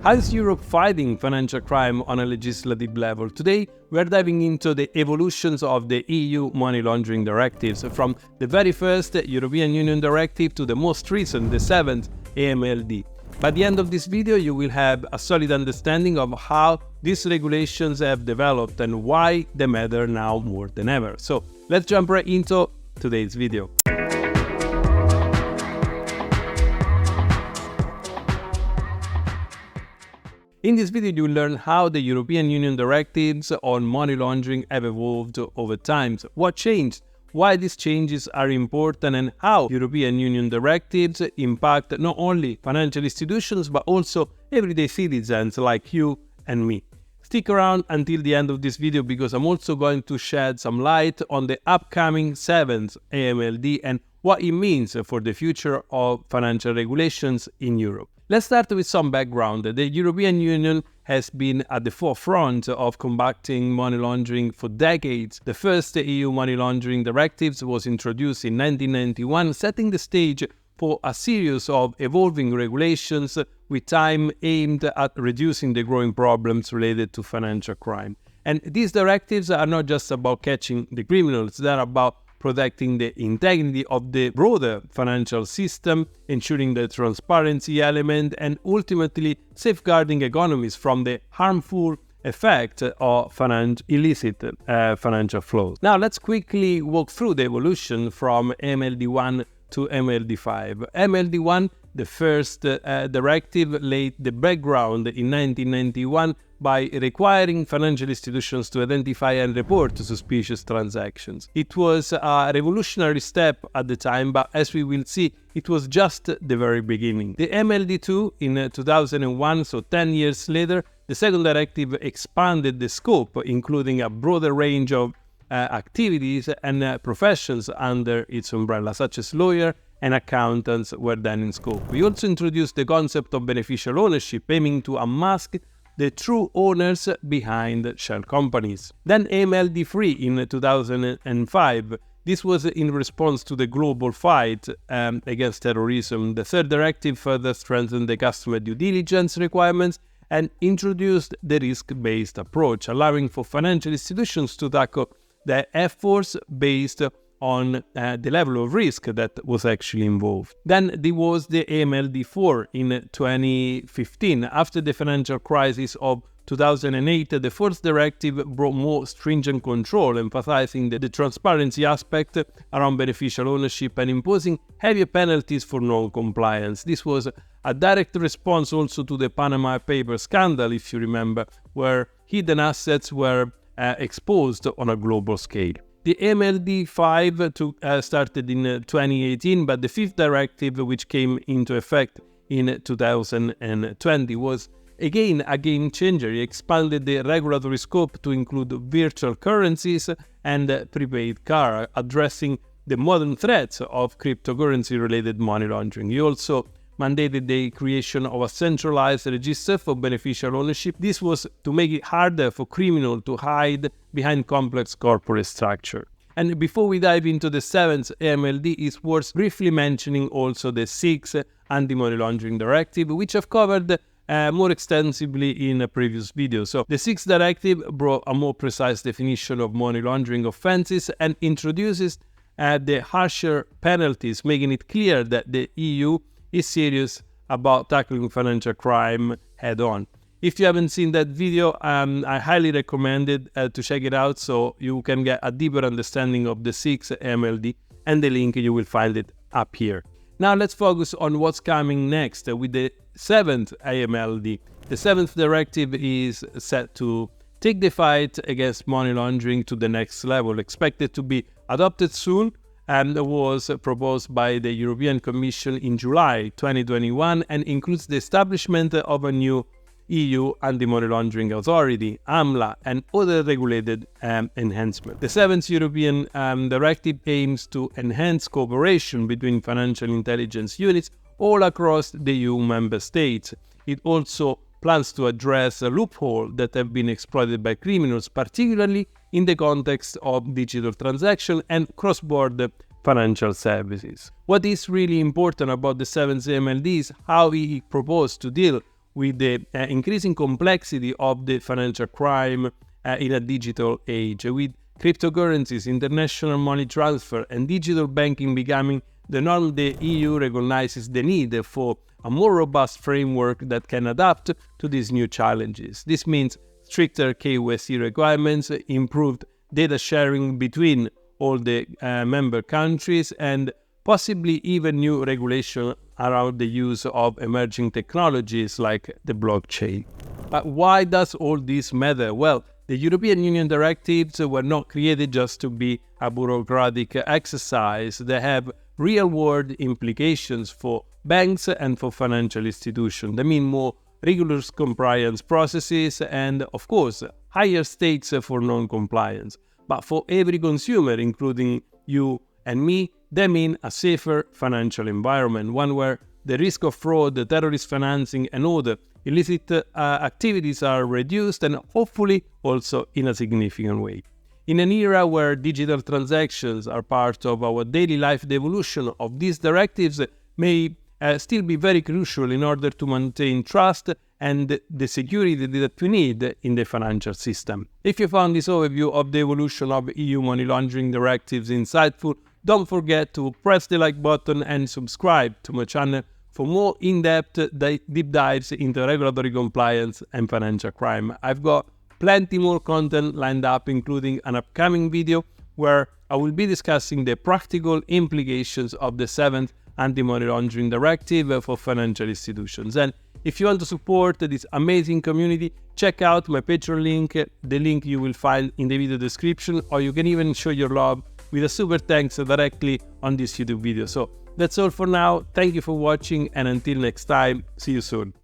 How is Europe fighting financial crime on a legislative level? Today, we are diving into the evolutions of the EU money laundering directives, from the very first European Union directive to the most recent, the 7th AMLD. By the end of this video, you will have a solid understanding of how these regulations have developed and why they matter now more than ever. So let's jump right into today's video. In this video, you will learn how the European Union directives on money laundering have evolved over time, what changed, why these changes are important, and how European Union directives impact not only financial institutions but also everyday citizens like you and me. Stick around until the end of this video because I'm also going to shed some light on the upcoming 7th AMLD and what it means for the future of financial regulations in Europe. Let's start with some background. The European Union has been at the forefront of combating money laundering for decades. The first EU money laundering directives was introduced in 1991, setting the stage for a series of evolving regulations with time aimed at reducing the growing problems related to financial crime. And these directives are not just about catching the criminals, they're about protecting the integrity of the broader financial system, ensuring the transparency element, and ultimately safeguarding economies from the harmful effect of illicit financial flows. Now let's quickly walk through the evolution from AMLD1 to AMLD5. AMLD1, the first directive, laid the background in 1991 by requiring financial institutions to identify and report suspicious transactions. It was a revolutionary step at the time, but as we will see, it was just the very beginning. The AMLD2 in 2001, so 10 years later, the second directive expanded the scope, including a broader range of activities and professions under its umbrella, such as lawyers and accountants were then in scope. We also introduced the concept of beneficial ownership, aiming to unmask the true owners behind shell companies. Then AMLD3 in 2005. This was in response to the global fight against terrorism. The third directive further strengthened the customer due diligence requirements and introduced the risk-based approach, allowing for financial institutions to tackle their efforts based on the level of risk that was actually involved. Then there was the AMLD4 in 2015. After the financial crisis of 2008, the fourth directive brought more stringent control, emphasizing the transparency aspect around beneficial ownership and imposing heavier penalties for non-compliance. This was a direct response also to the Panama Papers scandal, if you remember, where hidden assets were exposed on a global scale. The AMLD5 started in 2018, but the fifth directive, which came into effect in 2020, was again a game changer. It expanded the regulatory scope to include virtual currencies and prepaid card, addressing the modern threats of cryptocurrency-related money laundering. It also mandated the creation of a centralized register for beneficial ownership. This was to make it harder for criminals to hide behind complex corporate structure. And before we dive into the 7th AMLD, it's worth briefly mentioning also the 6th Anti-Money Laundering Directive, which I've covered more extensively in a previous video. So the 6th directive brought a more precise definition of money laundering offenses and introduces the harsher penalties, making it clear that the EU is serious about tackling financial crime head-on. If you haven't seen that video, I highly recommend it to check it out so you can get a deeper understanding of the 6th AMLD, and the link you will find it up here. Now let's focus on what's coming next with the 7th AMLD. The 7th directive is set to take the fight against money laundering to the next level, expected to be adopted soon, and was proposed by the European Commission in July 2021 and includes the establishment of a new EU Anti-Money Laundering Authority, AMLA, and other regulated enhancements. The 7th European Directive aims to enhance cooperation between financial intelligence units all across the EU member states. It also plans to address a loophole that have been exploited by criminals, particularly in the context of digital transactions and cross-border financial services. What is really important about the 7th AMLD is how he proposed to deal with the increasing complexity of the financial crime in a digital age, with cryptocurrencies, international money transfer, and digital banking becoming the norm. The EU recognizes the need for a more robust framework that can adapt to these new challenges. This means stricter KYC requirements, improved data sharing between all the member countries, and possibly even new regulation around the use of emerging technologies like the blockchain. But why does all this matter? Well, the European Union directives were not created just to be a bureaucratic exercise. They have real-world implications for banks and for financial institutions. They mean more rigorous compliance processes and, of course, higher stakes for non-compliance. But for every consumer, including you and me, they mean a safer financial environment, one where the risk of fraud, terrorist financing, and other illicit activities are reduced, and hopefully also in a significant way. In an era where digital transactions are part of our daily life, the evolution of these directives may still be very crucial in order to maintain trust and the security that we need in the financial system. If you found this overview of the evolution of EU money laundering directives insightful, don't forget to press the like button and subscribe to my channel for more in-depth deep dives into regulatory compliance and financial crime. I've got plenty more content lined up, including an upcoming video where I will be discussing the practical implications of the 7th Anti-Money Laundering Directive for financial institutions. And if you want to support this amazing community, check out my Patreon link, the link you will find in the video description, or you can even show your love with a super thanks directly on this YouTube video. So that's all for now. Thank you for watching, and until next time, see you soon.